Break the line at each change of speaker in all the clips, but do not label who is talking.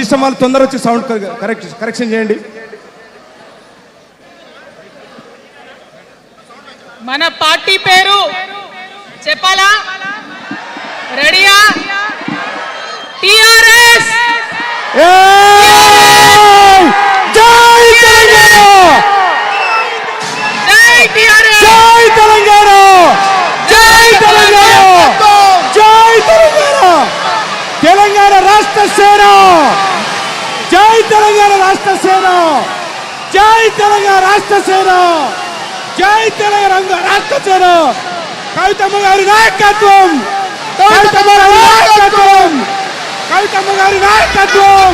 System వాళ్ళు తొందర వచ్చి సౌండ్ కరెక్షన్ చేయండి.
మన పార్టీ పేరు చెప్పాలా? రెడీయా? టిఆర్ఎస్.
జై తెలంగాణ,
జై టిఆర్ఎస్,
జై తెలంగాణ, జై తెలంగాణ, జై తెలంగాణ, తెలంగాణ రాష్ట్ర సేన, జై తెలంగాణ రాష్ట్ర సేన, జై తెలంగాణ రాష్ట్ర సేన, జై తెలంగాణ రాష్ట్ర సేన. కవితమ్మ గారి నాయకత్వం, కవితమ్మ గారి నాయకత్వం, కవితమ్మ గారి నాయకత్వం,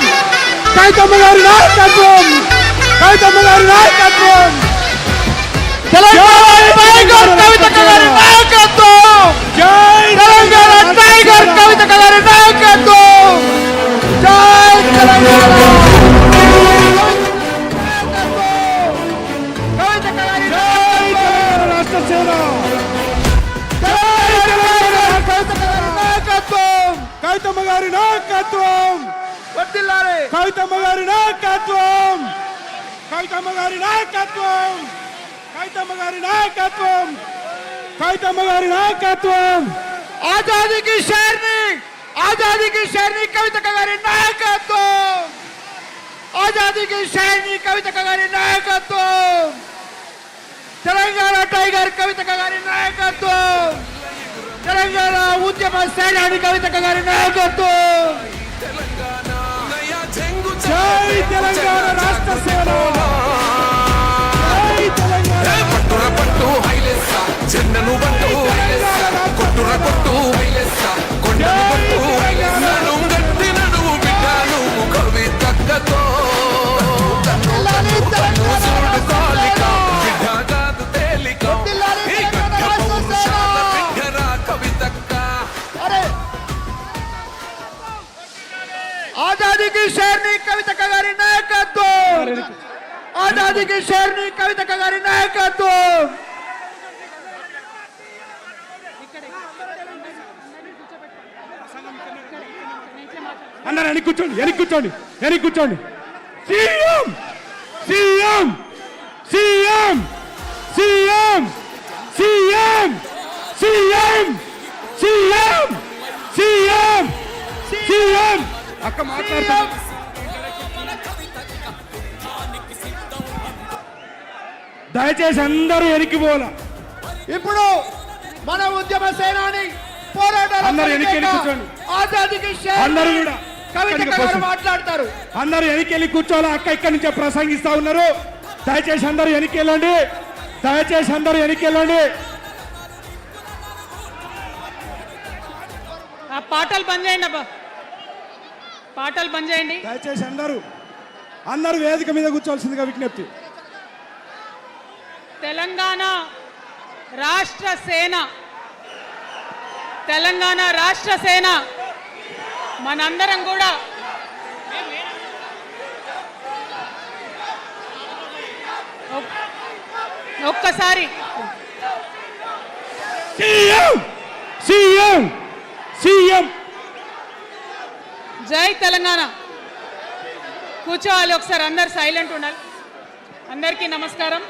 కవితమ్మ గారి నాయకత్వం, కవితమ్మ గారి నాయకత్వం, తెలంగాణ టైగర్ కవితమ్మ గారి నాయకత్వం, జై తెలంగాణ టైగర్ కవితమ్మ గారి నాయకత్వం, జై తెలంగాణ రాష్ట్ర సేన, కవితమ్మ గారి నాయకత్వం, కవితమ్మ గారి నాయకత్వం, కవితమ్మ గారి నాయకత్వం, కవితమ్మ గారి నాయకత్వం, కవితమ్మ గారి నాయకత్వం. ఆజాదీ కి షేర్ని కవితమ్మ గారి నాయకత్వం, ఆజాదీ కి షేర్ని కవితమ్మ గారి నాయకత్వం, తెలంగాణ టైగర్ కవితమ్మ గారి నాయకత్వం, తెలంగాణ ఉద్యమ సేనాని కవితమ్మ గారి నాయకత్వం, జై తెలంగాణ రాష్ట్ర సేన, జై తెలంగాణ
పట్టుర పట్టు హైలెస్స చెన్నను పట్టు కొట్టుర కొట్టు హైలెస్స కొండను పట్టు నన్ను గట్టి నడువు బిడ్డను కవితక్కతో చూడు కాలిక బిడ్డ కాదు తేలిక ఈ గడ్డ పౌరుషాల బిడ్డరా కవితక్క.
ఆజాదీ కి షేర్ని కవితమ్మ గారి నాయకత్వం, ఆజాదీ కి షేర్ని కవితమ్మ గారి నాయకత్వం. అందరూ వెనక్కి కూర్చోండి, వెనక్కి కూర్చోండి, వెనక్కి కూర్చోండి. CM CM CM CM CM CM CM CM CM అక్క మాట్లాడుతా. దయచేసి అందరూ వెనక్కిపోవాల. ఇప్పుడు మన ఉద్యమ సేనాని పోరాటాలు అందరూ వెనక్కి కూర్చోండి. అందరూ కూడా మాట్లాడతారు. అందరూ వెనక్కి కూర్చోవాలి. అక్క ఇక్కడి నుంచే ప్రసంగిస్తా ఉన్నారు. దయచేసి అందరూ వెనక్కి వెళ్ళండి, దయచేసి అందరూ వెనక్కి వెళ్ళండి.
ఆ పాటలు బంద్ చేయండి అబ్బా, పాటలు బంద్ చేయండి.
దయచేసి అందరూ వేదిక మీద కూర్చోవలసిందిగా విజ్ఞప్తి.
తెలంగాణ రాష్ట్ర సేన, తెలంగాణ రాష్ట్ర సేన మనందరం కూడా ఒక్కసారి
సీఎం సీఎం సీఎం
జై తెలంగాణ కూర్చోవాలి. ఒకసారి అందరు సైలెంట్ ఉండాలి. అందరికీ నమస్కారం.